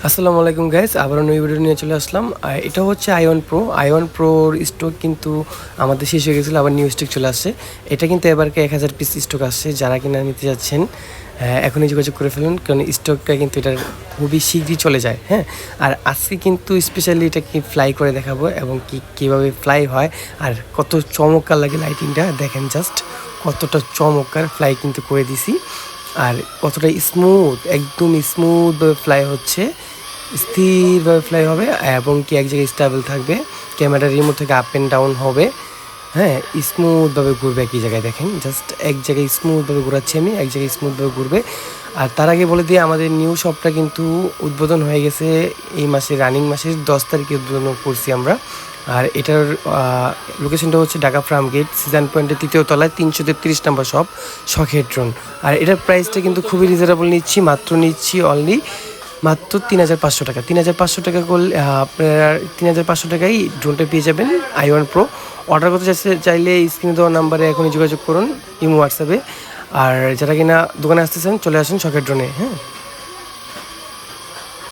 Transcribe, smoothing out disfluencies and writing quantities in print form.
আসসালামু আলাইকুম গাইস, আবারও নই ভিডিও নিয়ে চলে আসলাম। এটা হচ্ছে আই ওয়ান প্রোর স্টক কিন্তু আমাদের শেষ হয়ে গেছিলো, আবার নিউ স্টক চলে আসছে। এটা কিন্তু এবারকে 1000 পিস স্টক আসছে। যারা কিনা নিতে যাচ্ছেন এখনই যোগাযোগ করে ফেলুন, কারণ স্টকটা কিন্তু এটা খুবই শীঘ্রই চলে যায়। হ্যাঁ, আর আজকে কিন্তু স্পেশালি এটা কি ফ্লাই করে দেখাবো এবং কীভাবে ফ্লাই হয় আর কত চমৎকার লাগে। লাইটিংটা দেখেন, জাস্ট কতটা চমৎকার ফ্লাই কিন্তু করে দিছি। আর কতটা স্মুথ, একদম স্মুথভাবে ফ্লাই হচ্ছে, স্থিরভাবে ফ্লাই হবে এবং কি এক জায়গায় স্টেবল থাকবে। ক্যামেরার রিমোট থেকে আপ অ্যান্ড ডাউন হবে। হ্যাঁ, স্মুথভাবে ঘুরবে একই জায়গায়। দেখেন, জাস্ট এক জায়গায় স্মুথভাবে ঘোরাচ্ছি আমি, এক জায়গায় স্মুথভাবে ঘুরবে। আর তার আগে বলে দিয়ে, আমাদের নিউ শপটা কিন্তু উদ্বোধন হয়ে গেছে এই মাসে, রানিং মাসের 10 তারিখে উদ্বোধন করছি আমরা। আর এটার লোকেশনটা হচ্ছে ঢাকা ফার্ম গেট সিজন পয়েন্টের 3য় তলায় 333 নম্বর শপ, শখের ড্রোন। আর এটার প্রাইসটা কিন্তু খুবই রিজনেবল নিচ্ছি অনলি মাত্র 3500 টাকা। 3500 টাকা করলে আপনার 3500 টাকায় ড্রোনটা পেয়ে যাবেন i1 প্রো। অর্ডার করতে চাইলে স্ক্রিনে দেওয়া নাম্বারে এখনই যোগাযোগ করুন, ইমো হোয়াটসঅ্যাপে। আর যারা কিনা দোকানে আসতেছেন, চলে আসুন শখের ড্রোনে। হ্যাঁ।